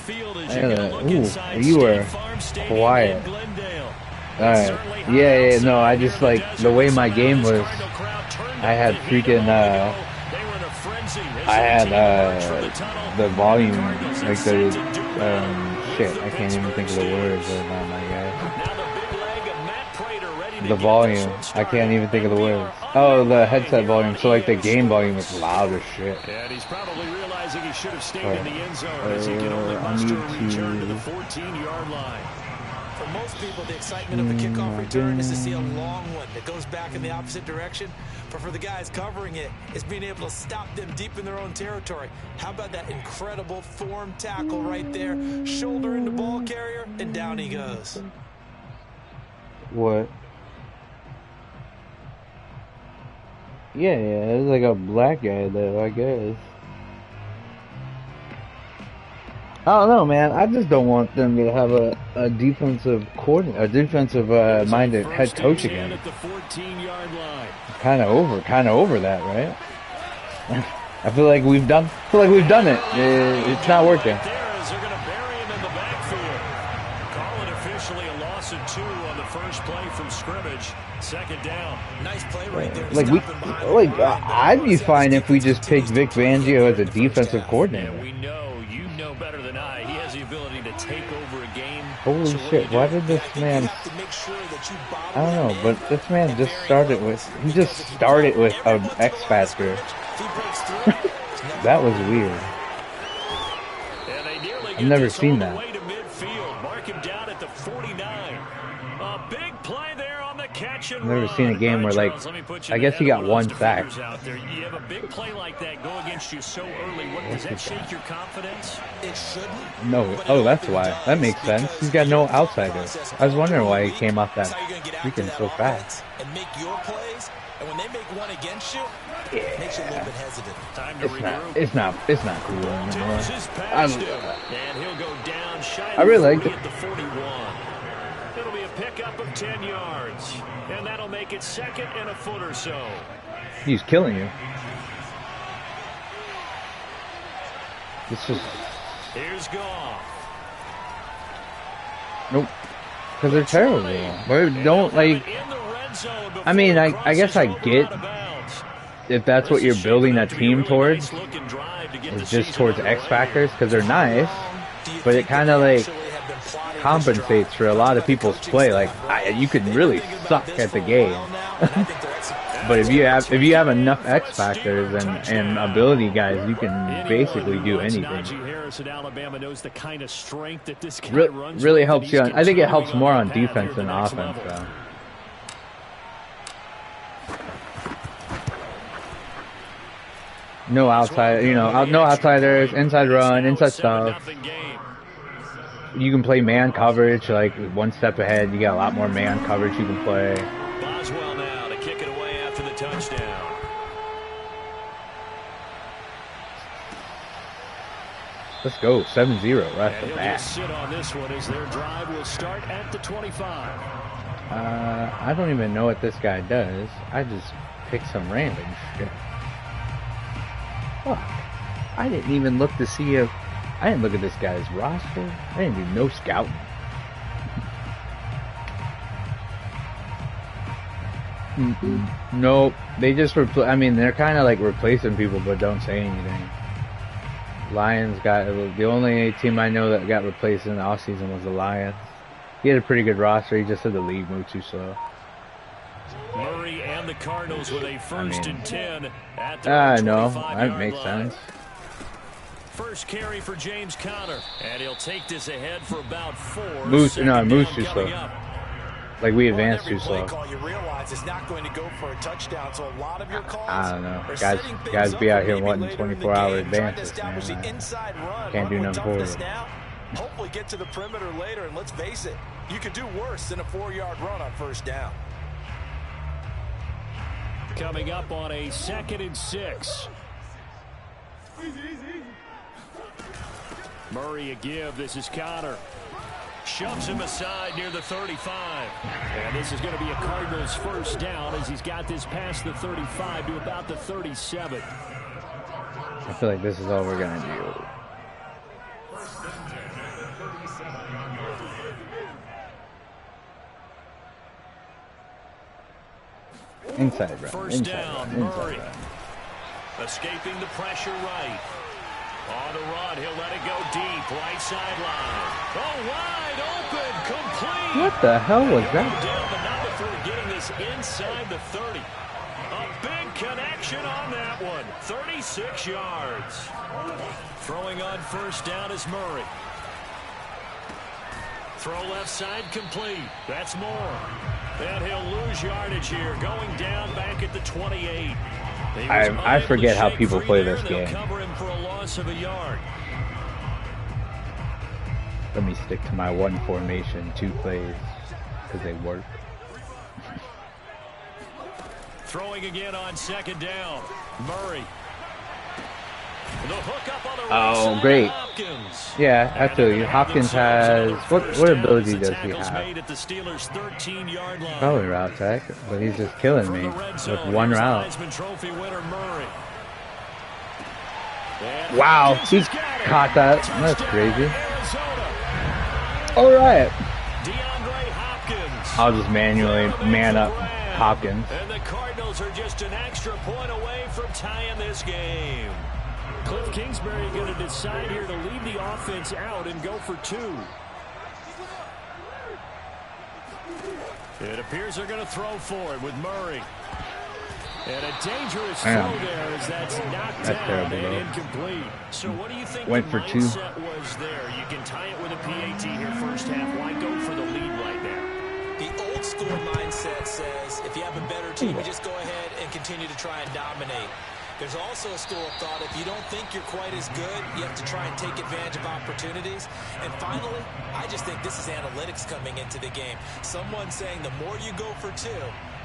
Ooh, you were quiet. Alright. Yeah, no, I just like the way my game was. I had freaking, I had, the volume, like the, shit, I can't even think of the words right now, my guy. The volume, I can't even think of the words. Oh, the headset volume, so like the game volume is loud as shit. And he's probably realizing he should have stayed in the end zone as he can only muster a return to the 14-yard line. For most people, the excitement of the kickoff return is to see a long one that goes back in the opposite direction. But for the guys covering it, it's being able to stop them deep in their own territory. How about that incredible form tackle right there? Shoulder in the ball carrier, and down he goes. What? Yeah, it's like a black guy though, I guess. I don't know, man. I just don't want them to have a defensive coordinator, a defensive minded head coach again. Kind of over that, right? I feel like we've done it. It's not working. Second down. Nice play right there. I'd be fine if we just picked Vic Fangio as a defensive coordinator. Yeah, we know, you know better than I. He has the ability to take over a game. Holy shit! Why did this man? I don't know, but this man just started with. He just started with an X Factor. That was weird. I've never seen that. I've never seen a game where, like, I guess he got one sack. You have a big play like that go against you so early. Does that shake your confidence? It shouldn't. No. Oh, that's why. That makes sense. He's got no outsiders. I was wondering why he came off that freaking so fast. And make your plays, and when they make one against you, it makes you a little bit hesitant. It's not cool anymore. I really like it. It'll be a pickup of 10 yards, and that'll make it second and a foot or so. He's killing you. This is. Here's Goff. Nope. Because they're terrible. But don't, like. I mean, I guess I get if that's what you're building a team towards, it's just towards X Factors, because they're nice, but it kind of like compensates for a lot of people's play. Like, you can really suck at the game, but if you have enough X Factors and ability guys, you can basically do anything. Really helps you on, I think it helps more on defense than offense though. No outside, no outsiders, inside run, inside stuff. You can play man coverage, like one step ahead. You got a lot more man coverage you can play. Boswell now to kick it away after the touchdown. Let's go, 7-0 right off the bat. Sit on this one as their drive will start at the 25. I don't even know what this guy does. I just pick some random shit. Fuck. I didn't even look to see if I didn't look at this guy's roster. I didn't do no scouting. Nope. They just I mean, they're kind of like replacing people, but don't say anything. Lions got the only team I know that got replaced in the offseason was the Lions. He had a pretty good roster. He just said the league moved too slow. Murray and the Cardinals with a first and 10 at the no, that makes sense. First carry for James Conner, and he'll take this ahead for about 4. Moves too slow. Like we advanced too slow. You realize it's not going to go for a touchdown, so a lot of your calls I don't know. Guys be out here wanting 24-hour advances, man. Can't do nothing for it. Hopefully get to the perimeter later, and let's face it, you could do worse than a 4-yard run on first down. Coming up on a 2nd and 6. Murray a give. This is Conner. Shoves him aside near the 35. And this is going to be a Cardinals first down as he's got this past the 35 to about the 37. I feel like this is all we're going to do. Inside run. First Inside down, run. Murray. Inside run. Escaping the pressure right. On the run, he'll let it go deep. Right sideline. Oh, wide open. Complete. What the hell was that? Down, but not before getting this inside the 30. A big connection on that one. 36 yards. Throwing on first down is Murray. Throw left side complete. That's Moore. And he'll lose yardage here. Going down back at the 28. I forget how people play this game. Cover him for a loss of a yard. Let me stick to my one formation, 2 plays, because they work. Throwing again on second down. Murray. The hook up on the Oh, right great. Hopkins. Yeah, I feel you. Hopkins has... What ability does he have? Made at the Steelers' 13-yard line. Probably route tech, but he's just killing me with one route. Heisman Trophy winner Murray. Wow, he caught that. That's crazy. All right. DeAndre Hopkins. I'll just manually man up Hopkins. And the Cardinals are just an extra point away from tying this game. Cliff Kingsbury going to decide here to leave the offense out and go for 2. It appears they're going to throw for it with Murray. And a dangerous throw there as that's knocked down and incomplete. So what do you think Went the for 2. mindset was there? You can tie it with a PAT here first half. Why go for the lead right there? The old school mindset says if you have a better team, you just go ahead and continue to try and dominate. There's also a school of thought, if you don't think you're quite as good, you have to try and take advantage of opportunities. And finally, I just think this is analytics coming into the game. Someone saying the more you go for 2,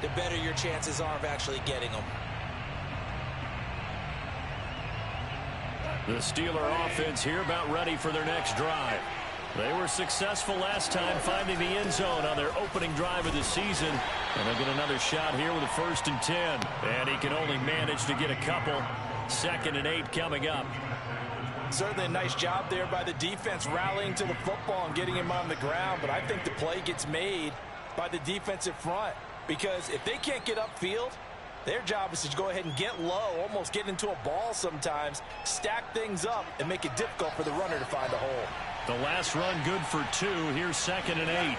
the better your chances are of actually getting them. The Steeler offense here about ready for their next drive. They were successful last time finding the end zone on their opening drive of the season. And they'll get another shot here with a 1st and 10. And he can only manage to get a couple. 2nd and 8 coming up. Certainly a nice job there by the defense rallying to the football and getting him on the ground. But I think the play gets made by the defensive front. Because if they can't get upfield, their job is to go ahead and get low, almost get into a ball sometimes, stack things up, and make it difficult for the runner to find a hole. The last run good for 2. Here's 2nd and 8.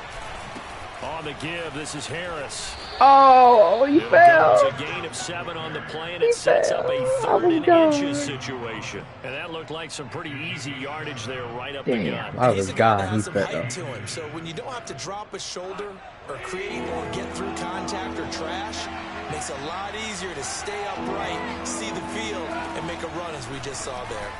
On the give, this is Harris. Oh, he fell. It's a gain of 7 on the play, and it sets up a 3rd and inches situation. And that looked like some pretty easy yardage there right up the gut. I was gone. He fell. To him. So when you don't have to drop a shoulder or create or get through contact or trash, makes it a lot easier to stay upright, see the field, and make a run as we just saw there.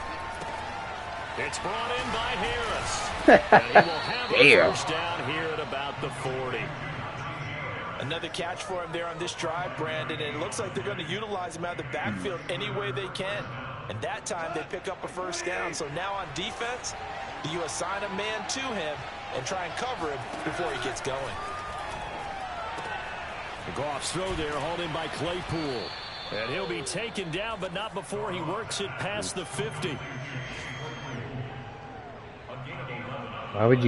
It's brought in by Harris. And he will have a first down here at about the 40. Another catch for him there on this drive, Brandon, and it looks like they're going to utilize him out of the backfield any way they can. And that time they pick up a first down. So now on defense, you assign a man to him and try and cover him before he gets going. The Goff's throw there hauled in by Claypool. And he'll be taken down, but not before he works it past the 50. Why would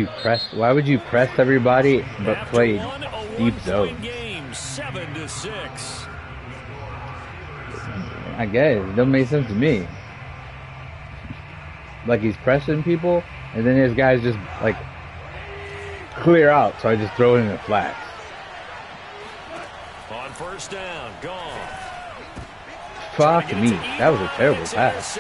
you press everybody but play deep zone? Game 7-6. I guess it don't make sense to me. Like he's pressing people, and then his guys just like clear out, so I just throw it in the flats. On first down, gone. Fuck me, that was a terrible pass.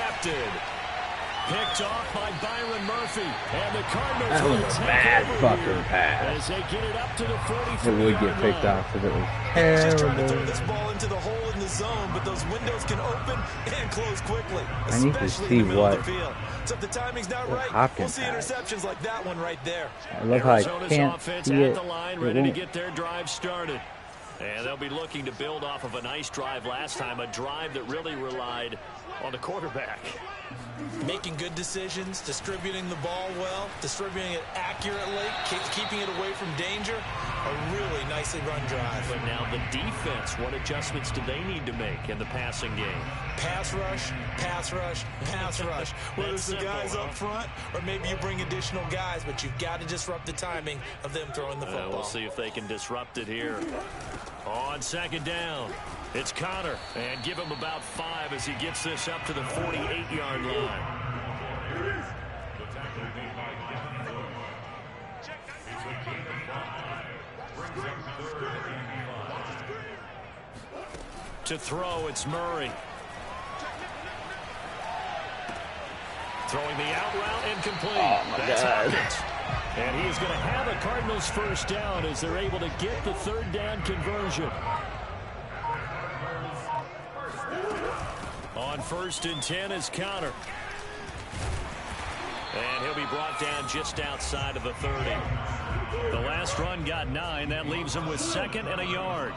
Picked off by Byron Murphy, and the Cardinals That was a bad fucking pass. as they get it up to the 43. It would get picked off because it was Just trying to throw terrible. this ball into the hole in the zone, but those windows can open and close quickly, I need to especially see in the middle what of the field. So if the timing's not right, Hopkins we'll see has. interceptions like that one right there. I love how I Arizona's can't offense see at it. the line, It ready to won't. get their drive started. And they'll be looking to build off of a nice drive last time, a drive that really relied on the quarterback. Making good decisions, distributing the ball well, distributing it accurately, keeping it away from danger. A really nicely run drive. But now the defense, what adjustments do they need to make in the passing game? Pass rush, pass rush, pass rush. Whether it's the guys up front or maybe you bring additional guys, but you've got to disrupt the timing of them throwing the football. We'll see if they can disrupt it here. On second down. It's Connor, and give him about 5 as he gets this up to the 48-yard line. To throw, it's Murray. Throwing the out route, incomplete. Oh my God. And he is going to have a Cardinals first down as they're able to get the 3rd down conversion. On 1st and 10 is Connor. And he'll be brought down just outside of the 30. The last run got 9. That leaves him with 2nd and a yard.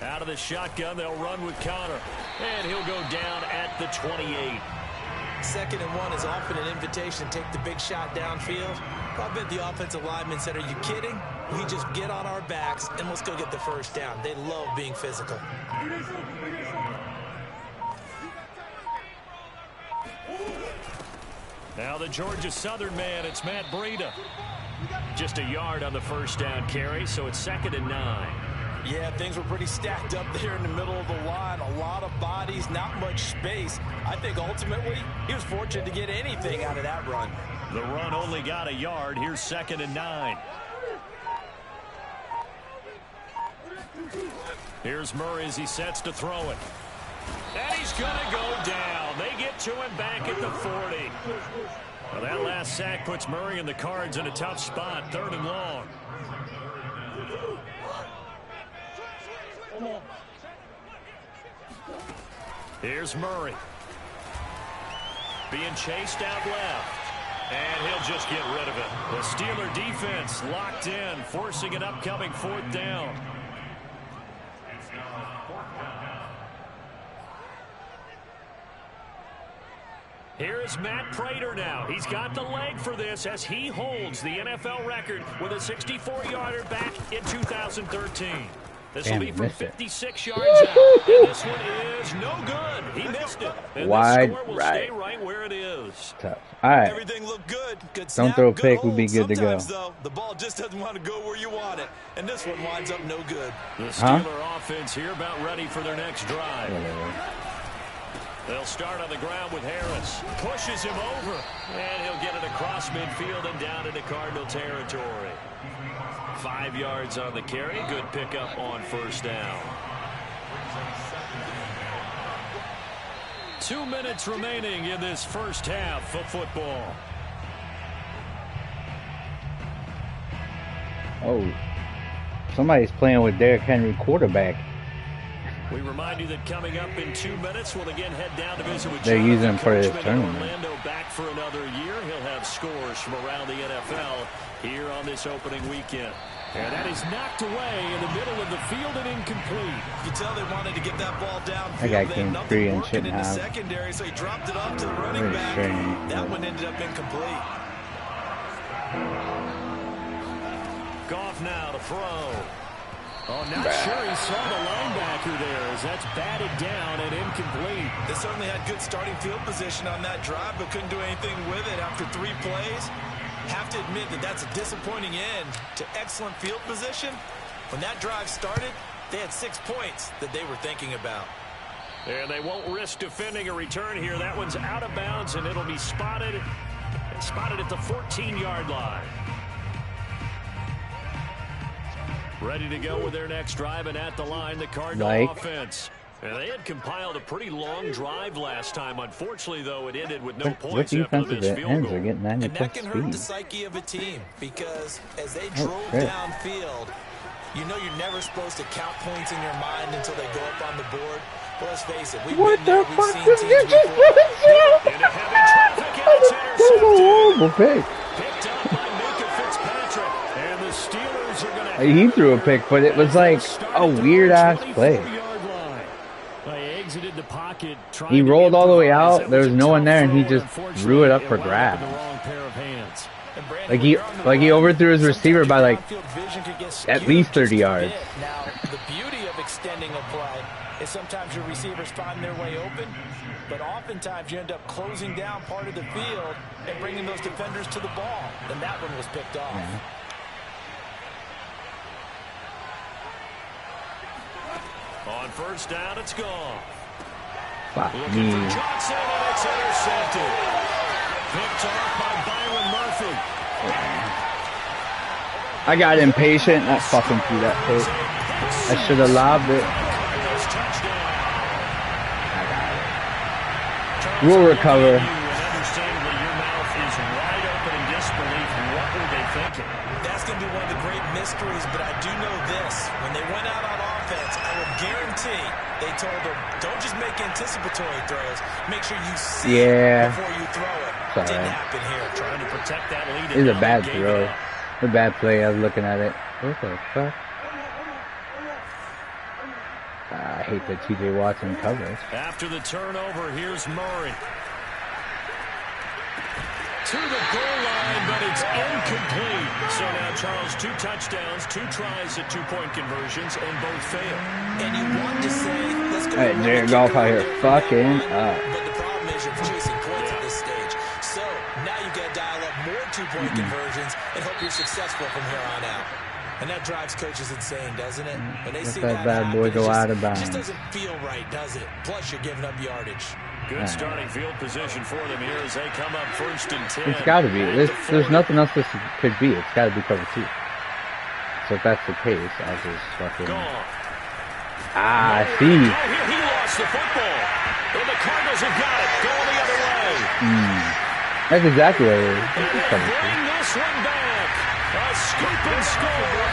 Out of the shotgun, they'll run with Connor. And he'll go down at the 28. 2nd and 1 is often an invitation to take the big shot downfield. I bet the offensive lineman said, are you kidding? We just get on our backs and let's go get the first down. They love being physical. Now the Georgia Southern man, it's Matt Breida. Just a yard on the first down carry, so it's 2nd and 9. Yeah, things were pretty stacked up there in the middle of the line. A lot of bodies, not much space. I think ultimately he was fortunate to get anything out of that run. The run only got a yard. Here's 2nd and 9. Here's Murray as he sets to throw it. And he's going to go down. They get to him back at the 40. Well, that last sack puts Murray and the Cards in a tough spot. 3rd and long. Here's Murray. Being chased out left. And he'll just get rid of it. The Steeler defense locked in, forcing an upcoming 4th down. Here's Matt Prater now. He's got the leg for this as he holds the NFL record with a 64-yarder back in 2013. This will be from 56 yards out. And this one is no good. He missed it. And wide the score will right. stay right where it is. Tough. All right. Everything looked good. Good Don't snap, throw a good pick. We'll hold. be good to go. Sometimes, though, the ball just doesn't want to go where you want it. And this one winds up no good. The Steeler offense here about ready for their next drive. They'll start on the ground with Harris. Pushes him over. And he'll get it across midfield and down into Cardinal territory. 5 yards on the carry. Good pickup on first down. 2 minutes remaining in this first half of football. Oh, somebody's playing with Derrick Henry quarterback. We remind you that coming up in 2 minutes, we'll again head down to visit with They're Jonathan using him for his Coachman tournament. Orlando back for another year. He'll have scores from around the NFL here on this opening weekend. And that is knocked away in the middle of the field and incomplete. You can tell they wanted to get that ball downfield. That guy came free and working shouldn't in the have. secondary, so he dropped it off to the running Very back. strange. That one ended up incomplete. Goff now to throw. Oh, not sure he saw the linebacker there as that's batted down and incomplete. They certainly had good starting field position on that drive, but couldn't do anything with it after 3 plays. Have to admit that that's a disappointing end to excellent field position. When that drive started, they had 6 points that they were thinking about. And they won't risk defending a return here. That one's out of bounds, and it'll be spotted at the 14-yard line. Ready to go with their next drive, and at the line, the Cardinal offense. And they had compiled a pretty long drive last time. Unfortunately, though, it ended with no points after this field ends goal. are getting 90 And that can hurt the speed. psyche of a team because as they drove shit. downfield, you know you're never supposed to count points in your mind until they go up on the board. But let's face it, we've What been there, the we've fuck seen did teams you just before. put Into heavy traffic, and it's That was a intercepted. horrible pick. Picked up by Minka Fitzpatrick. And the Steelers are going to... He threw a pick, but it was like a weird-ass play. Exited the pocket, He rolled all the way out. There was no one there, and he just threw it up for grabs. Like he overthrew his receiver by like at least 30 yards. Now, the beauty of extending a play is sometimes your receivers find their way open, but oftentimes you end up closing down part of the field and bringing those defenders to the ball, and that one was picked off. Yeah. On first down, it's gone. Fuck Looking me. for Johnson, and it's intercepted. Picked off by Byron Murphy. I got impatient. I fucking threw that pick. I should have lobbed it. Cardinals touchdown. I got it. We'll recover. Understandably, your mouth is wide open in disbelief. What were they thinking? That's going to be one of the great mysteries, but I do know this. When they went out on offense, I will guarantee they told them, don't just make anticipatory throws. Make sure you see it before you throw it. Sorry. Didn't happen here. Trying to protect that lead. It was a bad throw. A bad play. I was looking at it. What the fuck? I hate that TJ Watson covers. After the turnover, here's Murray. To the goal line, but it's incomplete. So now, Charles, 2 touchdowns, 2 tries at 2-point conversions, and both fail. And you want to say, let's go. Hey, Jared Goff out here fucking up. But the problem is you're chasing points at this stage. So now you got to dial up more 2-point conversions and hope you're successful from here on out. And that drives coaches insane, doesn't it? When they see that that bad boy go out of bounds. It just doesn't feel right, does it? Plus, you're giving up yardage. Good starting field position for them here as they come up first and 10. It's got to be. There's nothing else this could be. It's got to be cover 2. So if that's the case, I'll just fucking... Gone. I see. Oh, here he lost the football. And the Cardinals have got it. Going the other way. That's exactly what it is. And It's they cover 2. bring this one back. A scoop and score.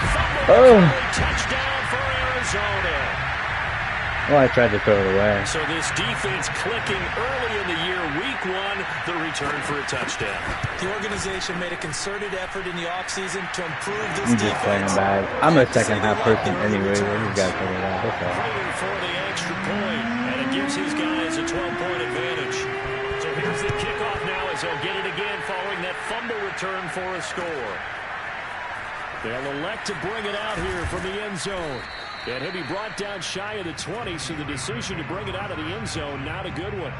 Oh. Touchdown for Arizona. Well, I tried to throw it away. So this defense clicking early in the year, week 1, the return for a touchdown. The organization made a concerted effort in the offseason to improve this I'm just playing defense. bad. I'm a second half person anyway. I just got to figure it out. That's all. Fighting for the extra point, and it gives his guys a 12-point advantage. So here's the kickoff now as they'll get it again following that fumble return for a score. They'll elect to bring it out here from the end zone. And he'll be brought down shy of the 20, so the decision to bring it out of the end zone, not a good one.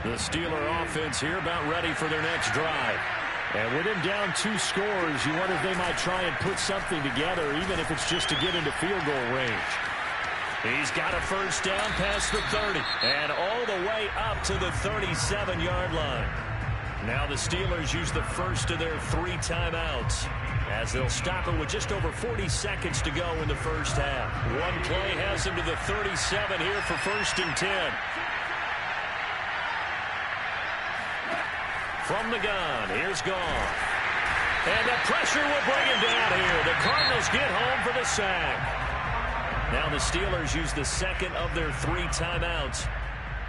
The Steeler offense here about ready for their next drive. And with him down 2 scores, you wonder if they might try and put something together, even if it's just to get into field goal range. He's got a first down past the 30, and all the way up to the 37-yard line. Now the Steelers use the first of their 3 timeouts, as they'll stop it with just over 40 seconds to go in the first half. One play has them to the 37 here for first and 10. From the gun, here's Goff. And the pressure will bring him down here. The Cardinals get home for the sack. Now the Steelers use the second of their 3 timeouts,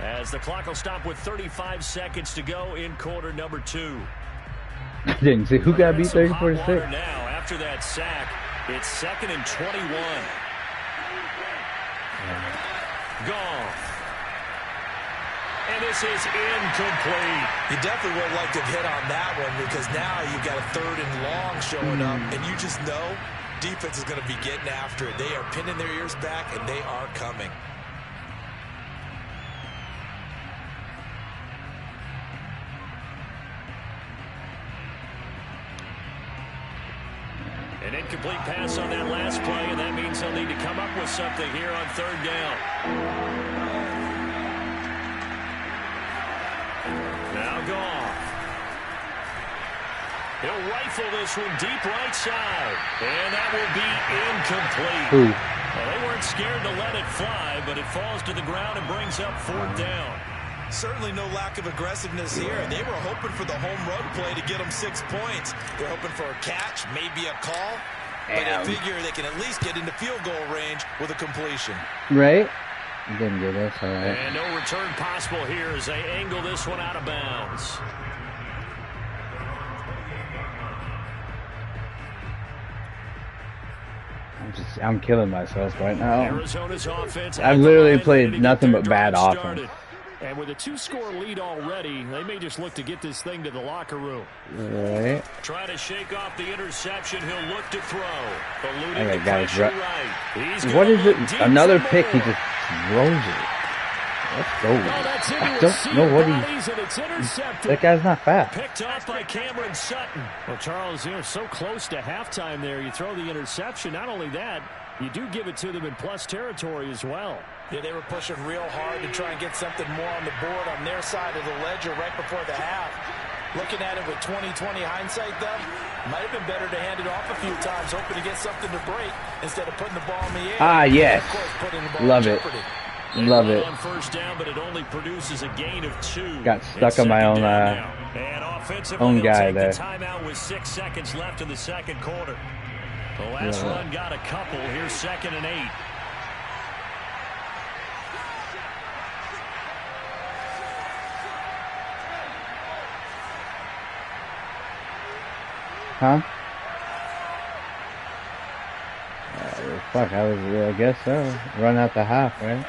as the clock will stop with 35 seconds to go in quarter number 2. I didn't see who got beat 34-6. Now after that sack, it's 2nd and 21. Goff. And this is incomplete. You definitely would like to have hit on that one, because now you've got a 3rd and long showing up, and you just know defense is going to be getting after it. They are pinning their ears back, and they are coming. An incomplete pass on that last play, and that means they'll need to come up with something here on 3rd down. Now Goff. He'll rifle this one deep right side, and that will be incomplete. Well, they weren't scared to let it fly, but it falls to the ground and brings up 4th down. Certainly no lack of aggressiveness here. They were hoping for the home run play to get them 6 points. They're hoping for a catch, maybe a call. But they figure they can at least get into field goal range with a completion. Right? Didn't get it. All right. And no return possible here as they angle this one out of bounds. I'm killing myself right now. Arizona's offense. I've literally played nothing but bad offense. And with a 2-score lead already, they may just look to get this thing to the locker room. Right. Trying to shake off the interception. He'll look to throw. Okay, guys, right. What is it? Another pick. He just throws it. Let's go. I don't know what that guy's not fast. Picked off by Cameron Sutton. Well, Charles, you're so close to halftime there. You throw the interception. Not only that, you do give it to them in plus territory as well. Yeah, they were pushing real hard to try and get something more on the board on their side of the ledger right before the half. Looking at it with 20/20 hindsight, though, might have been better to hand it off a few times, hoping to get something to break instead of putting the ball in the air. Ah, yes. Of course, putting the ball Love in it. jeopardy. Love it. On first down, but it only produces a gain of 2. Got stuck on my own own guy there. Timeout with 6 seconds left in the second quarter. The last run got a couple. Here's 2nd and 8. Huh? Fuck, I guess so. Run out the half, right?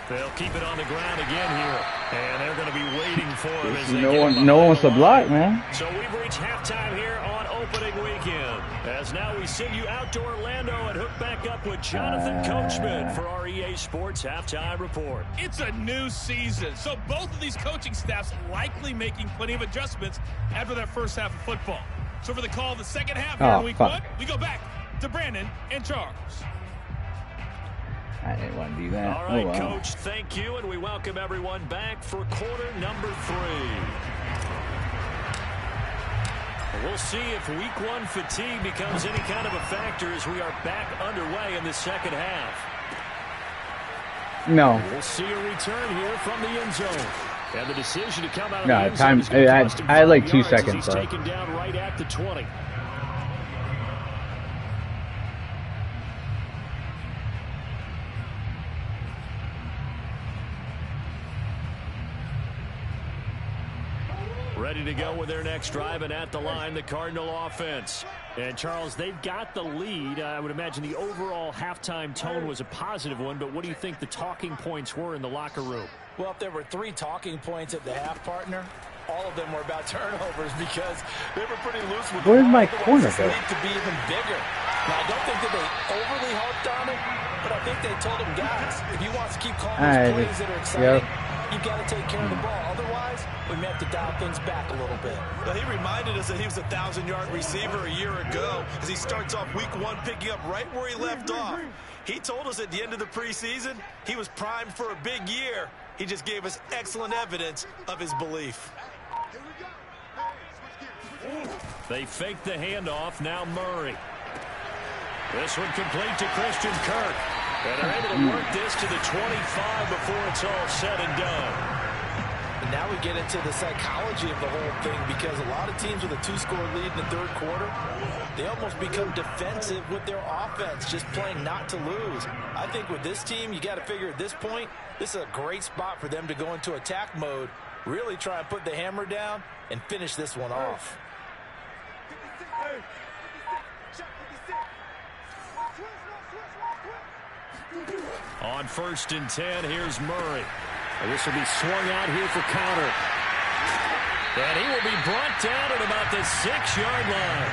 They'll keep it on the ground again here. And they're going to be waiting for him as they no one wants to block, man. So we've reached halftime here on opening weekend. As now we send you out to Orlando and hook back up with Jonathan Coachman for our EA Sports Halftime Report. It's a new season, so both of these coaching staffs likely making plenty of adjustments after that first half of football. So for the call of the second half here in week 1, we go back to Brandon and Charles. I didn't want to do that. All right, Coach, thank you, and we welcome everyone back for quarter number 3. We'll see if week 1 fatigue becomes any kind of a factor as we are back underway in the second half. No. We'll see a return here from the end zone. And the decision to come out of the end zone is I had like 2 seconds left. left. Taken down right at the 20. Ready to go with their next drive, and at the line, the Cardinal offense. And, Charles, they've got the lead. I would imagine the overall halftime tone was a positive one, but what do you think the talking points were in the locker room? Well, if there were 3 talking points at the half, partner, all of them were about turnovers because they were pretty loose with Where's my corner go? To be even bigger. Now, I don't think that they overly harped on it, but I think they told them, guys, if you want to keep calling these plays that are exciting, you've got to take care of the ball. Otherwise, we may have to dial things back a little bit. Well, he reminded us that he was a 1,000-yard receiver a year ago as he starts off week 1 picking up right where he left off. He told us at the end of the preseason he was primed for a big year. He just gave us excellent evidence of his belief. They fake the handoff. Now Murray. This one complete to Christian Kirk. And they're able to work this to the 25 before it's all said and done. And now we get into the psychology of the whole thing because a lot of teams with a 2-score lead in the third quarter, they almost become defensive with their offense, just playing not to lose. I think with this team, you got to figure at this point, this is a great spot for them to go into attack mode, really try and put the hammer down and finish this one off. On 1st and 10, here's Murray. And this will be swung out here for counter. And he will be brought down at about the 6-yard line.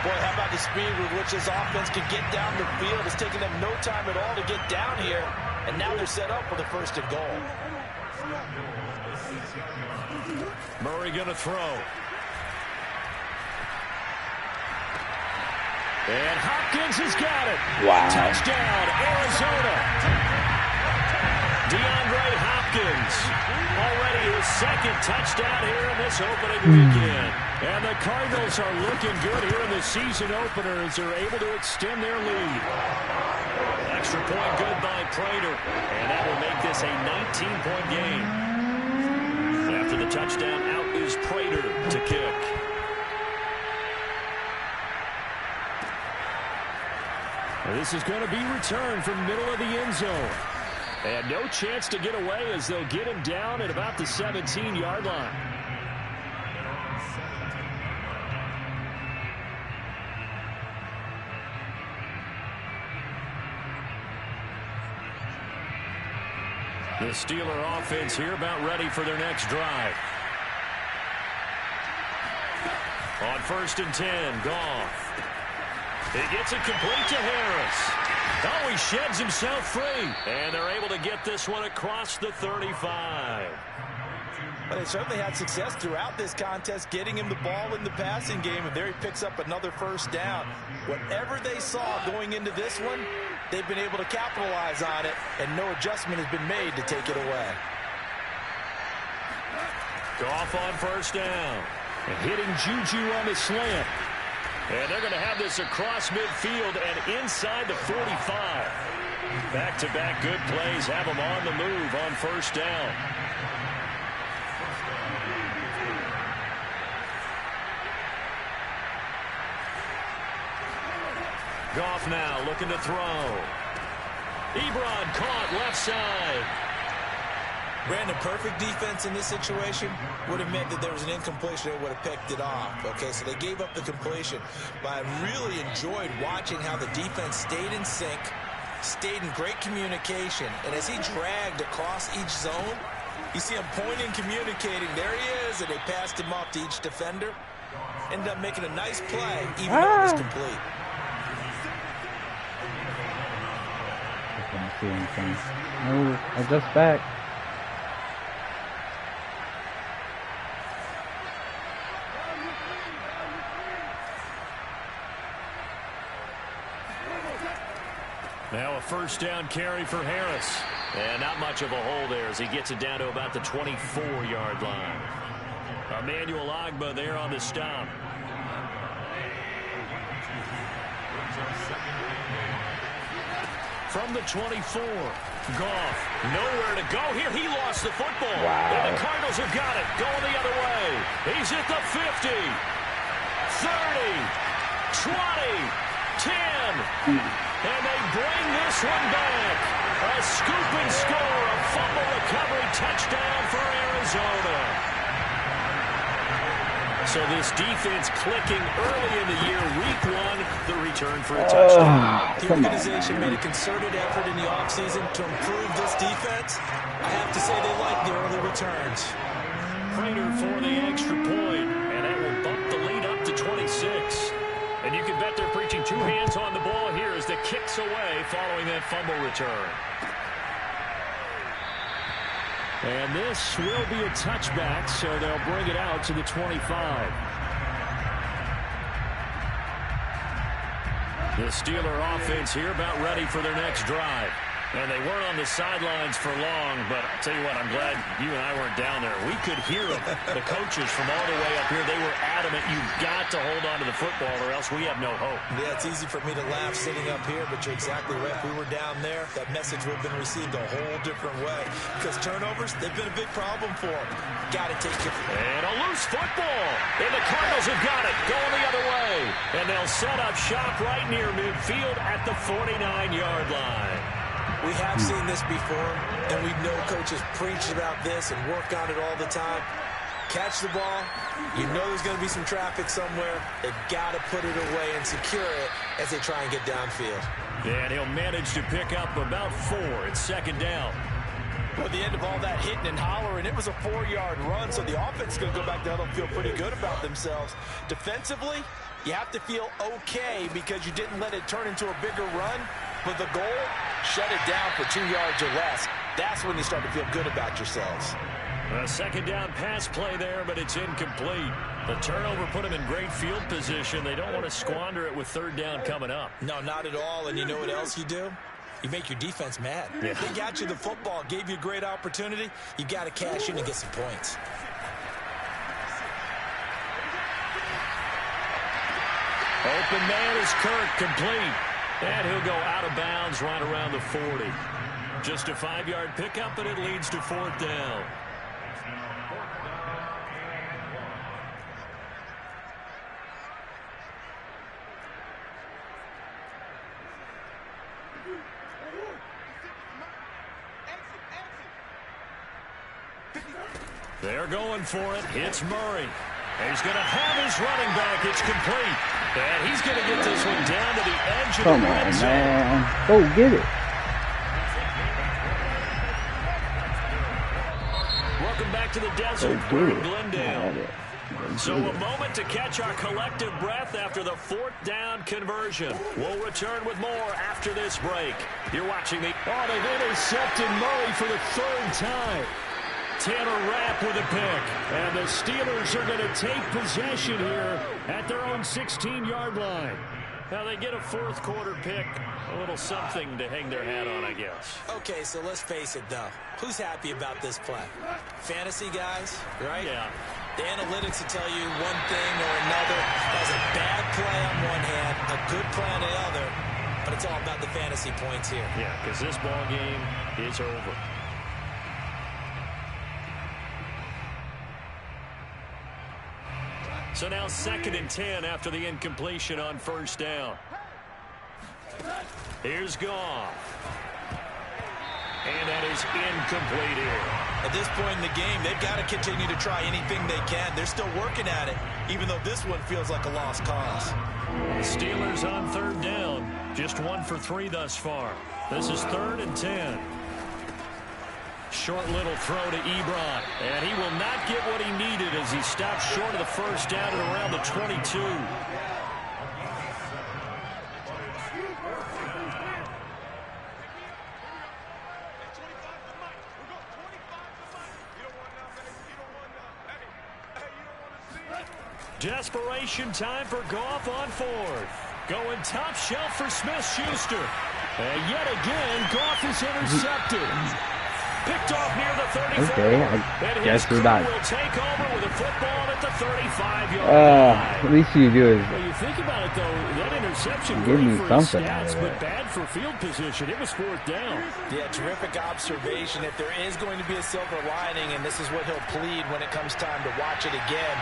Boy, how about the speed with which this offense can get down the field? It's taking them no time at all to get down here. And now they're set up for the 1st and goal. Murray going to throw. And Hopkins has got it. Wow. Touchdown, Arizona. DeAndre Hopkins. Already his 2nd touchdown here in this opening weekend. And the Cardinals are looking good here in the season opener as they're able to extend their lead. Extra point good by Prater. And that will make this a 19-point game. After the touchdown, out is Prater to kick. This is going to be returned from middle of the end zone. And no chance to get away as they'll get him down at about the 17-yard line. The Steeler offense here about ready for their next drive. On 1st and 10, Goff. He gets it complete to Harris. Oh, he sheds himself free. And they're able to get this one across the 35. But they certainly had success throughout this contest, getting him the ball in the passing game, and there he picks up another first down. Whatever they saw going into this one, they've been able to capitalize on it, and no adjustment has been made to take it away. Goff on 1st down. And hitting Juju on the slant. And they're going to have this across midfield and inside the 45. Back-to-back good plays have them on the move on 1st down. Goff now looking to throw. Ebron caught left side. Brandon, perfect defense in this situation would have meant that there was an incompletion. They would have picked it off. Okay, so they gave up the completion. But I really enjoyed watching how the defense stayed in sync, stayed in great communication. And as he dragged across each zone, you see him pointing, communicating. There he is, and they passed him off to each defender. Ended up making a nice play, even though it was complete. See anything. No, adjust back. Now a 1st down carry for Harris. And not much of a hole there as he gets it down to about the 24-yard line. Emmanuel Ogbah there on the stop. From the 24, Goff, nowhere to go here. He lost the football. Wow. And the Cardinals have got it, going the other way. He's at the 50, 30, 20, 10. And they bring this one back. A scoop and score, a fumble recovery touchdown for Arizona. So this defense clicking early in the year, week 1, the return for a touchdown. The organization made a concerted effort in the offseason to improve this defense. I have to say they like the early returns. Prater for the extra point, and that will bump the lead up to 26. And you can bet they're preaching 2 hands on the ball here as the kick's away following that fumble return. And this will be a touchback, so they'll bring it out to the 25. The Steeler offense here about ready for their next drive. And they weren't on the sidelines for long, but I'll tell you what, I'm glad you and I weren't down there. We could hear them. The coaches from all the way up here, they were adamant, you've got to hold on to the football or else we have no hope. Yeah, it's easy for me to laugh sitting up here, but you're exactly right. If we were down there, that message would have been received a whole different way. Because turnovers, they've been a big problem for them. Got to take it. And a loose football. And the Cardinals have got it, going the other way. And they'll set up shop right near midfield at the 49-yard line. We have seen this before, and we know coaches preach about this and work on it all the time. Catch the ball. You know there's going to be some traffic somewhere. They've got to put it away and secure it as they try and get downfield. And he'll manage to pick up about 4 at 2nd down. Well, at the end of all that hitting and hollering, it was a 4-yard run, so the offense is going to go back down and feel pretty good about themselves. Defensively, you have to feel okay because you didn't let it turn into a bigger run. But the goal, shut it down for 2 yards or less. That's when you start to feel good about yourselves. A 2nd down pass play there, but it's incomplete. The turnover put them in great field position. They don't want to squander it with 3rd down coming up. No, not at all. And you know what else you do? You make your defense mad. Yeah. They got you the football, gave you a great opportunity. You got to cash in and get some points. Open man is Kirk, complete. And he'll go out of bounds right around the 40. Just a 5-yard pickup, and it leads to 4th down. They're going for it. It's Murray. He's going to have his running back. It's complete. And he's going to get this one down to the edge of the red zone. Man. Go get it. welcome back to the desert. We're in Glendale. So a moment to catch our collective breath after the 4th down conversion. We'll return with more after this break. You're watching the... Oh, they've intercepted Murray for the 3rd time. Tanner Rapp with a pick. And the Steelers are going to take possession here at their own 16-yard line. Now they get a 4th quarter pick. A little something to hang their hat on, I guess. Okay, so let's face it, though. Who's happy about this play? Fantasy guys, right? Yeah. The analytics will tell you one thing or another. That's a bad play on one hand, a good play on the other, but it's all about the fantasy points here. Yeah, because this ball game is over. So now 2nd and 10 after the incompletion on 1st down. Here's Goff. And that is incomplete here. At this point in the game, they've got to continue to try anything they can. They're still working at it, even though this one feels like a lost cause. Steelers on 3rd down. Just 1 for 3 thus far. This is 3rd and 10. Short little throw to Ebron. And he will not get what he needed as he stops short of the 1st down at around the 22. Desperation time for Goff on 4th. Going top shelf for Smith-Schuster. And yet again, Goff is intercepted. Picked off near the 34. Okay, I guess we're done. Will take over with a football at the 35-yard line. At least you do is. Well, you think about it, though, that interception Give me for something stats, out of but it. bad for field position. It was 4th down. Yeah, terrific observation. If there is going to be a silver lining, and this is what he'll plead when it comes time to watch it again,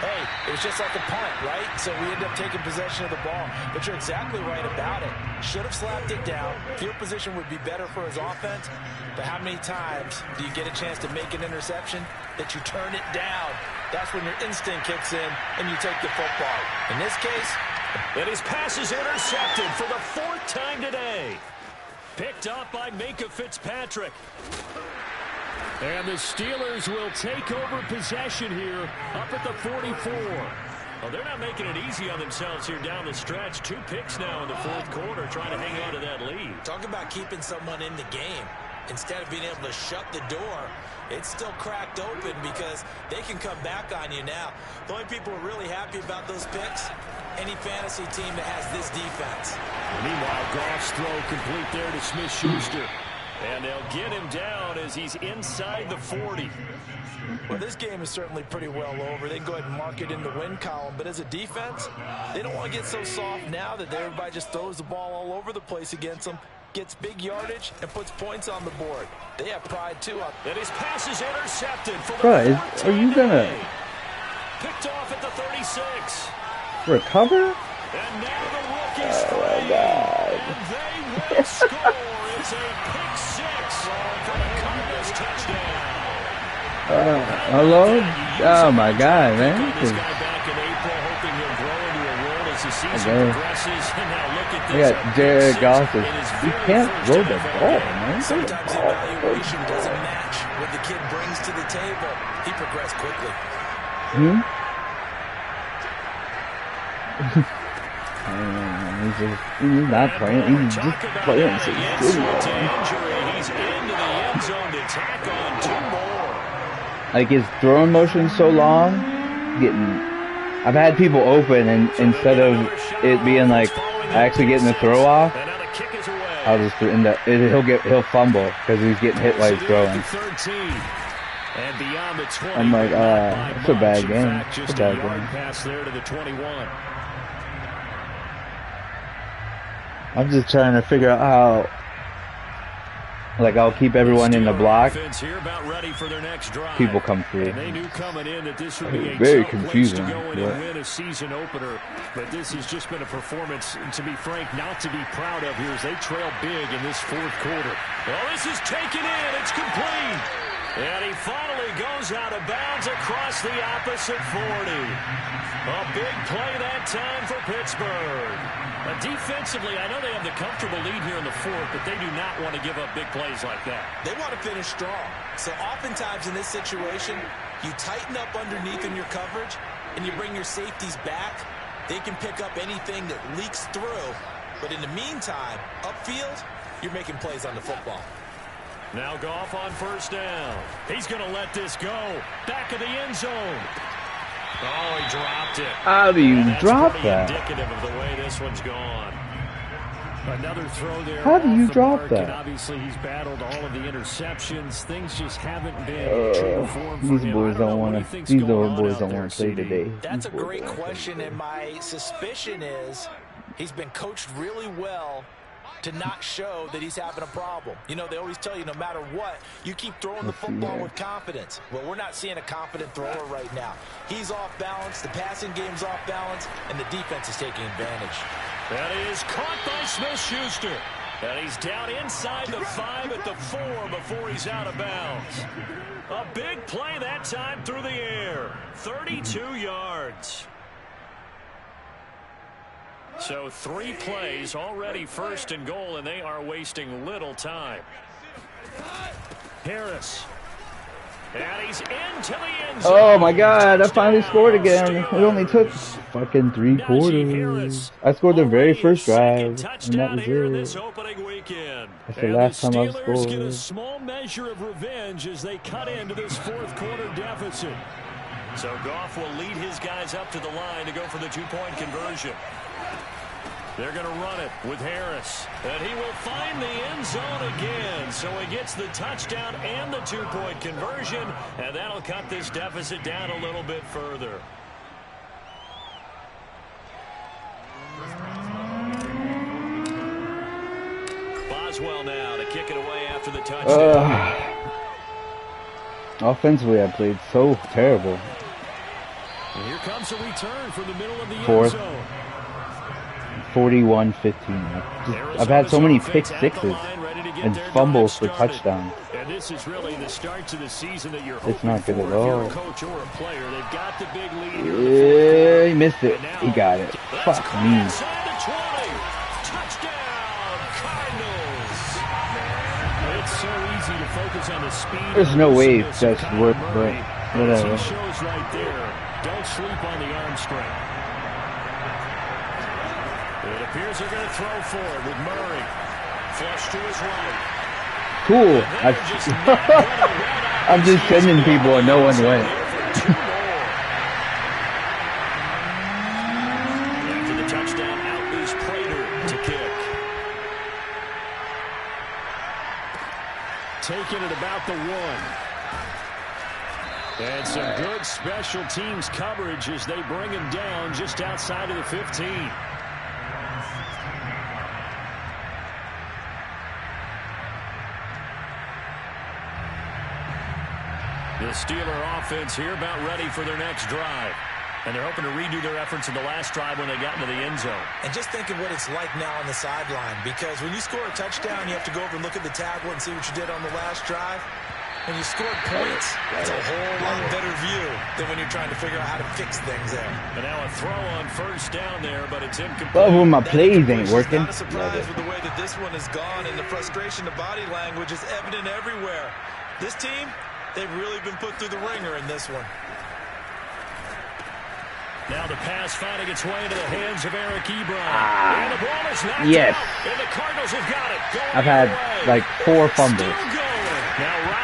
hey, it was just like a punt, right? So we end up taking possession of the ball. But you're exactly right about it. Should have slapped it down. Field position would be better for his offense. But how many times do you get a chance to make an interception that you turn it down? That's when your instinct kicks in and you take the football. In this case, and his pass is intercepted for the 4th time today. Picked up by Minkah Fitzpatrick. And the Steelers will take over possession here up at the 44. Well, they're not making it easy on themselves here down the stretch. 2 picks now in the 4th quarter trying to hang on to that lead. Talk about keeping someone in the game. Instead of being able to shut the door, it's still cracked open because they can come back on you now. The only people who are really happy about those picks, any fantasy team that has this defense. Meanwhile, Goff's throw complete there to Smith-Schuster. And they'll get him down as he's inside the 40. Well, this game is certainly pretty well over. They can go ahead and mark it in the win column. But as a defense, they don't want to get so soft now that everybody just throws the ball all over the place against them, gets big yardage, and puts points on the board. They have pride, too. And his pass is intercepted for the Bro, are you going to picked off at the 36. recover? And now the rookie straight. Oh, my God. And they will score. It's a pick 6 for the Cardinals touchdown. Hello? Oh, my God, man. This guy back in April, hoping he'll grow into a role as the season progresses. And now look at I this. got Jared Goff. You can't throw the ball, man. Sometimes the evaluation doesn't match what the kid brings to the table. He progressed quickly. He's not playing. He's just playing so good. He's into the end zone to tack on 2 more. Like his throwing motion so long, I've had people open and instead of it being like actually getting the throw off, I'll just end up. He'll fumble because he's getting hit while he's throwing. I'm like, it's a bad game. It's a bad game. Pass there to the 21. I'm just trying to figure out how, like, I'll keep everyone in the block. People come through. They knew coming in that this would be a very tough confusing. place to go in and win a season opener. But this has just been a performance, to be frank, not to be proud of here as they trail big in this 4th quarter. Well, this is taken in. It's complete. And he finally goes out of bounds across the opposite 40. A big play that time for Pittsburgh. Defensively, I know they have the comfortable lead here in the fourth, but they do not want to give up big plays like that. They want to finish strong. So oftentimes in this situation, you tighten up underneath in your coverage, and you bring your safeties back. They can pick up anything that leaks through. But in the meantime, upfield, you're making plays on the football. Now Goff on first down. He's going to let this go. Back of the end zone. Oh, he dropped it. How do you drop that? Indicative of the way this one's gone. Another throw there. How do you drop that? And obviously, he's battled all of the interceptions. Things just haven't been true to form for These him. boys don't want to. These little boys don't want to play today. That's a great question, and my suspicion is he's been coached really well to not show that he's having a problem. You know, they always tell you no matter what, you keep throwing the football with confidence. Well, we're not seeing a confident thrower right now. He's off balance, the passing game's off balance, and the defense is taking advantage. That is caught by Smith-Schuster. And he's down inside the 5 at the 4 before he's out of bounds. A big play that time through the air. 32 yards. So 3 plays already first and goal, and they are wasting little time. Harris. And he's into the end zone. Oh my God, I finally scored again. It only took fucking 3 quarters. I scored the very first drive, and that was it. That's the last time I've scored. Get a small measure of revenge as they cut into this fourth quarter deficit. So Goff will lead his guys up to the line to go for the 2-point conversion. They're going to run it with Harris. And he will find the end zone again. So he gets the touchdown and the 2-point conversion. And that'll cut this deficit down a little bit further. Boswell now to kick it away after the touchdown. Offensively, I played so terrible. And here comes a return from the middle of the end zone. 41-15. I've had so many pick sixes and fumbles for touchdowns. And this is really the start to the season that you're it's not good at all. Coach or a player, they've got the big lead. Yeah, he missed it. He got it. Fuck me. Touchdown, Cardinals. It's so easy to focus on the speed. There's no way it's just worth, but whatever. It shows right there. Don't sleep on the arm strength. It appears they're going to throw forward with Murray. Flush to his right. Cool. I'm just sending people and no one went. After the touchdown, out is Prater to kick. Taking it about the 1. And some good special teams coverage as they bring him down just outside of the 15. The Steeler offense here about ready for their next drive. And they're hoping to redo their efforts in the last drive when they got into the end zone. And just think of what it's like now on the sideline. Because when you score a touchdown, you have to go over and look at the tablet and see what you did on the last drive. When you scored points, it's a whole lot better view than when you're trying to figure out how to fix things there. And now a throw on first down there, but it's incomplete. Well, when my plays ain't working. Not a surprise with the way that this one has gone, and the frustration of body language is evident everywhere. This team, they've really been put through the ringer in this one. Now the pass finding its way into the hands of Eric Ebron. And the ball is knocked yes. out, and the Cardinals have got it. I've had like 4 fumbles.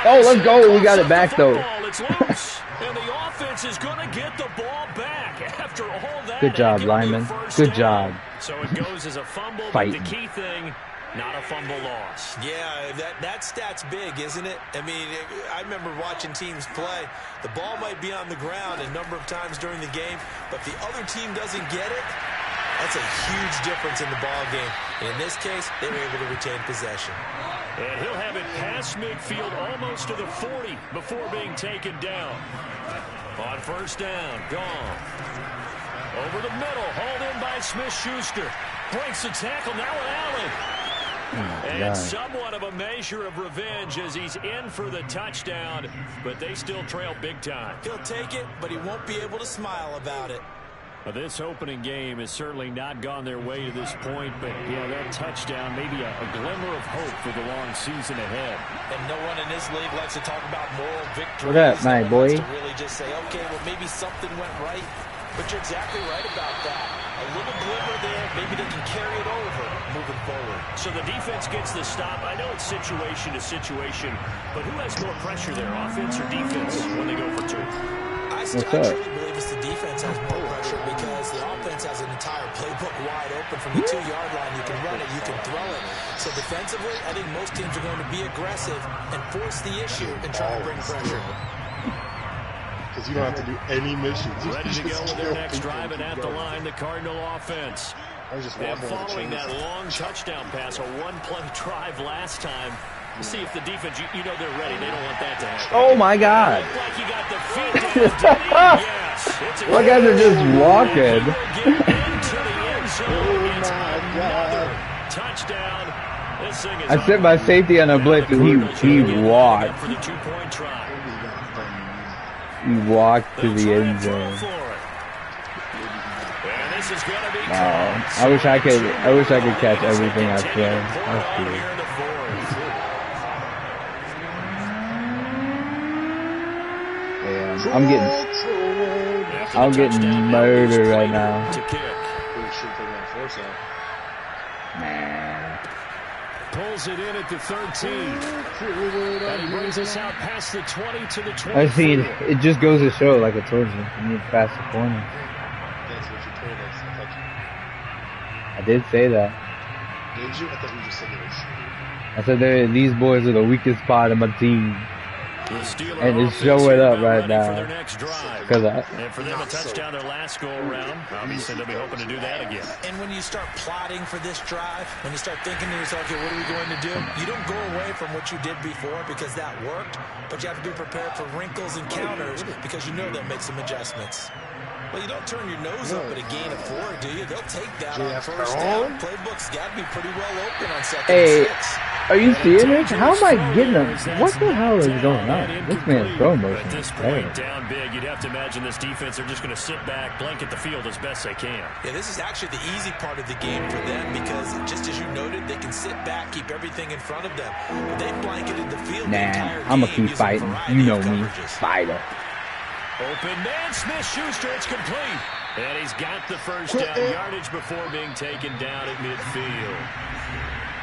Oh, let's go. We got it back, though. It's loose. And the offense is going to get the ball back after all that. Good job, lineman. Good job. So it goes as a fumble, but the key thing, not a fumble loss. Yeah, that stat's big, isn't it? I mean, I remember watching teams play. The ball might be on the ground a number of times during the game, but if the other team doesn't get it, that's a huge difference in the ball game. And in this case, they were able to retain possession. And he'll have it past midfield almost to the 40 before being taken down. On first down, gone. Over the middle, hauled in by Smith-Schuster. Breaks the tackle, now with Allen. And somewhat of a measure of revenge as he's in for the touchdown, but they still trail big time. He'll take it, but he won't be able to smile about it. Well, this opening game has certainly not gone their way to this point, but yeah, that touchdown, maybe a glimmer of hope for the long season ahead. And no one in this league likes to talk about moral victory. What up, my boy? To really just say, okay, well, maybe something went right, but you're exactly right about that. A little glimmer there, maybe they can carry it over moving forward. So the defense gets the stop. I know it's situation to situation, but who has more pressure there, offense or defense, when they go for two? I truly believe it's the defense has more pressure because the offense has an entire playbook wide open from the 2-yard line. You can run it, you can throw it. So defensively, I think most teams are going to be aggressive and force the issue and try to bring pressure. Because you don't have to do any missions. Ready to go with their next drive, and at the line, the Cardinal offense. And following that long touchdown pass, a one-play drive last time. See if the defense, you know they're ready. They don't want that to happen. Oh my God! Like he got the feet down, yes, my guys are just walking. Touchdown. This thing is I set my safety on a blitz, and he walked. For the 2-point try. He walked to the end zone. Wow! I wish I could catch everything I play. That's cool. I'm getting murdered right now. Man. Pulls it in at the 13. And he brings us out past the 20 to the 20. I see. It just goes to show, like I told you, you need past the corner. That's what you told us. I did say that. Did you? I thought you just said it was. I said these boys are the weakest part of my team. And it's showing up right now. And for them to touchdown their last go around, obviously they'll be hoping to do that again. And when you start plotting for this drive, when you start thinking to yourself, okay, what are we going to do? You don't go away from what you did before because that worked, but you have to be prepared for wrinkles and counters because you know they'll make some adjustments. Well, you don't turn your nose up at a gain of 4, do you? They'll take that on first down. Playbook's got to be pretty well open on second and 6. Are you serious? How am I getting them? What the hell is going on? This man's throw motion. At this point, down big, you'd have to imagine this defense are just going to sit back, blanket the field as best they can. Yeah, this is actually the easy part of the game for them because, just as you noted, they can sit back, keep everything in front of them. They blanketed the field the entire game. I'm going to keep fighting. You know me. Fighter. Open man, Smith-Schuster, it's complete. And he's got the first down yardage before being taken down at midfield.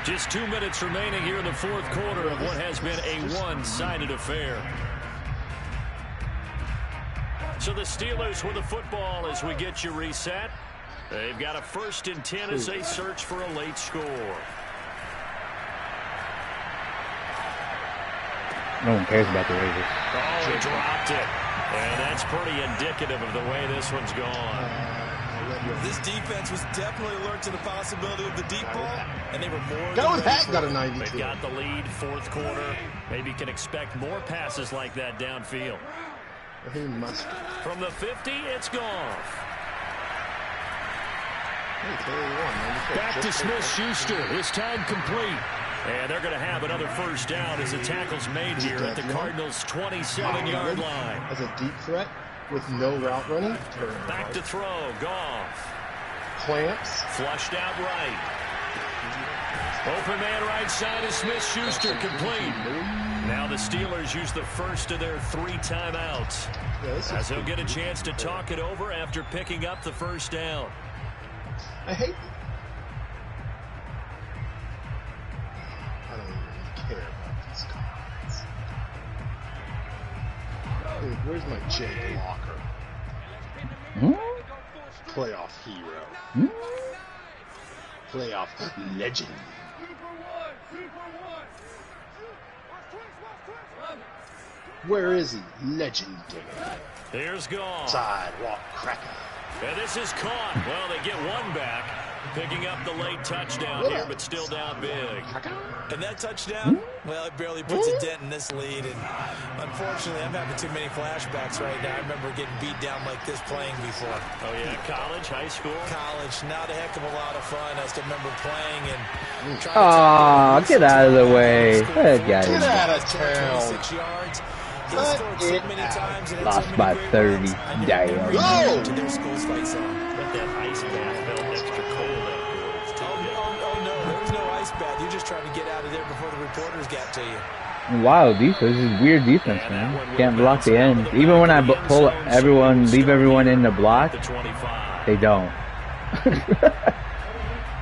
Just 2 minutes remaining here in the fourth quarter of what has been a one-sided affair. So the Steelers with the football as we get you reset. They've got a 1st and 10 as they search for a late score. No one cares about the Raiders. Oh, he dropped it. And that's pretty indicative of the way this one's gone. This defense was definitely alert to the possibility of the deep ball, and they were more than ready. Got a 92. They've got the lead, fourth quarter. Maybe can expect more passes like that downfield. He must. From the 50, it's gone. Back to Smith-Schuster. This time complete. And they're going to have another first down as the tackle's made here at the Cardinals' 27-yard line. As a deep threat with no route running. Back to throw. Goff. Clamps. Flushed out right. Open man right side is Smith-Schuster complete. Now the Steelers use the first of their 3 timeouts. As they'll get a chance to talk it over after picking up the first down. I hate I don't even care about these cards. Dude, where's my J blocker? Playoff hero. Playoff legend. Where is he? Legendary. Here's Goff. Sidewalk cracker. And this is caught. Well, they get one back. Picking up the late touchdown here, but still down big. And that touchdown, well, it barely puts a dent in this lead. And unfortunately, I'm having too many flashbacks right now. I remember getting beat down like this playing before. Oh, yeah, college, high school? College, not a heck of a lot of fun. I still remember playing and trying to get out of the way. Get out of town. 26 yards. He scored so many times and lost by 30. Damn. Go! To their school's fight song. Let that ice bath felt extra cold afterwards. Oh, no, there was no ice bath. You're just trying to get out of there before the reporters got to you. Wow, defense is weird defense, man. Can't block the end. Even when I pull everyone, leave everyone in the block, they don't.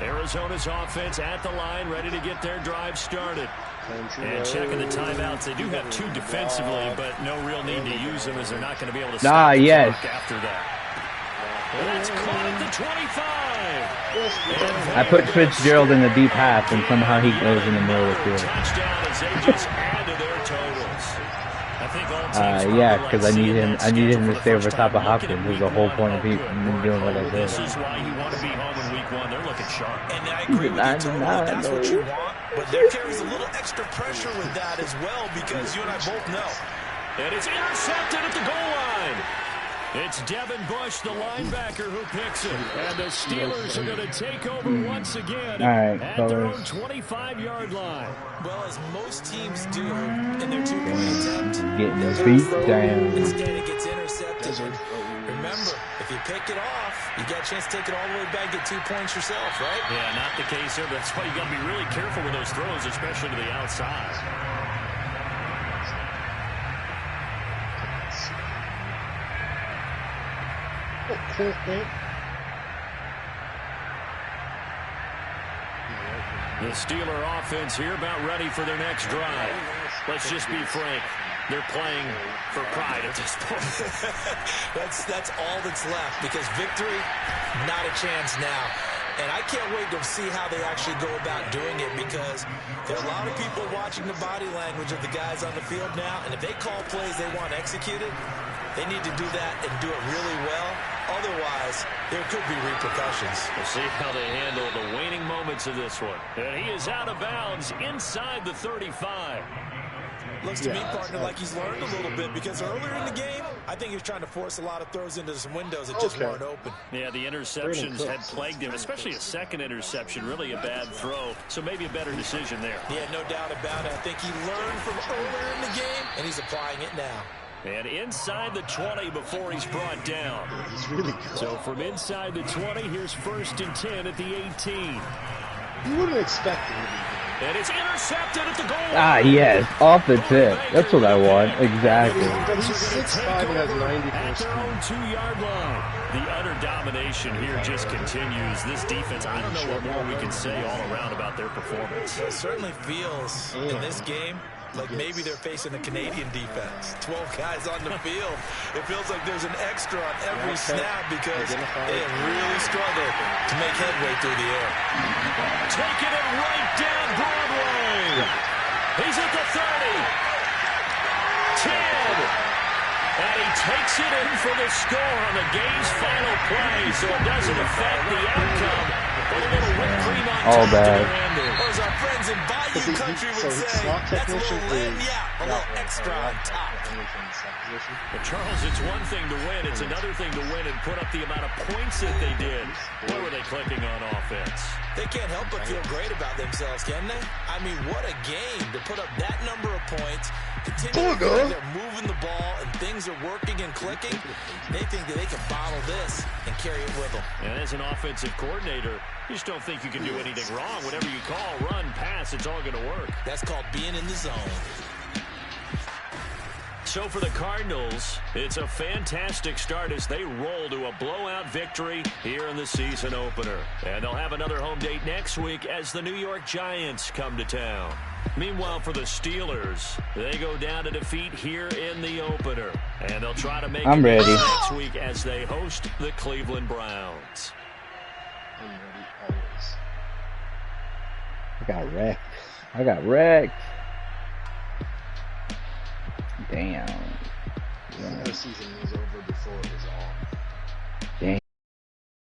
Arizona's offense at the line, ready to get their drive started. And checking the timeouts, they do have 2 defensively, but no real need to use them as they're not going to be able to stop the clock after that. Well, that's caught at the 25. I put Fitzgerald in the deep half, and somehow he goes in the middle of the field. Touchdown as they just add to their totals. I think all teams yeah, because I need him to stay over top of Hopkins. There's the whole point of him doing what I did. This is why you want to be home in week 1. They're looking sharp. And I agree with you totally. That's what you want. But there carries a little extra pressure with that as well, because you and I both know. And it's intercepted at the goal line. It's Devin Bush, the linebacker, who picks it. And the Steelers are going to take over once again at their own 25-yard line. Well, as most teams do in their 2-point attempt, getting their feet down. Instead, it gets intercepted. Remember, if you pick it off, you got a chance to take it all the way back, get 2 points yourself, right? Yeah, not the case here. That's why you got to be really careful with those throws, especially to the outside. The Steeler offense here about ready for their next drive. Let's just be frank. They're playing for pride at this point. that's all that's left, because victory, not a chance now. And I can't wait to see how they actually go about doing it, because there are a lot of people watching the body language of the guys on the field now, and if they call plays they want executed, they need to do that and do it really well. Otherwise, there could be repercussions. We'll see how they handle the waning moments of this one. And he is out of bounds inside the 35. Looks to me, partner, like he's learned a little bit, because earlier in the game, I think he was trying to force a lot of throws into some windows that just weren't open. Yeah, the interceptions had plagued him, especially a second interception, really a bad throw. So maybe a better decision there. Yeah, no doubt about it. I think he learned from earlier in the game, and he's applying it now. And inside the 20 before he's brought down. He's really good. So from inside the 20, here's 1st and 10 at the 18. You wouldn't expect him to be good. And it's intercepted at the goal line. Yes, off the tip. That's what I want. Exactly. But he's 6'5" and has 90 at their own 2-yard line. The utter domination here just continues. This defense, I don't know what more we can say all around about their performance. It certainly feels in this game like maybe they're facing a Canadian defense. 12 guys on the field. It feels like there's an extra on every snap, because they have really struggled to make headway through the air. Taking it right down Broadway. He's at the 30. 10. And he takes it in for the score on the game's final play, so it doesn't affect the outcome. But a little whipped cream on top to the handle. Or as our friends in Bayou Country would say, that's a little land, a little extra on top. But Charles, it's one thing to win. It's another thing to win and put up the amount of points that they did. Where were they clicking on offense? They can't help but feel great about themselves, can they? I mean, what a game to put up that number of points. Continue to feel like they're moving the ball and things are working and clicking. They think that they can bottle this and carry it with them. And as an offensive coordinator, you just don't think you can do anything wrong. Whatever you call, run, pass, it's all going to work. That's called being in the zone. So for the Cardinals, it's a fantastic start as they roll to a blowout victory here in the season opener. And they'll have another home date next week as the New York Giants come to town. Meanwhile, for the Steelers, they go down to defeat here in the opener. And they'll try to make it next week as they host the Cleveland Browns. I'm ready always. I got wrecked. Damn. The season was over before it was on.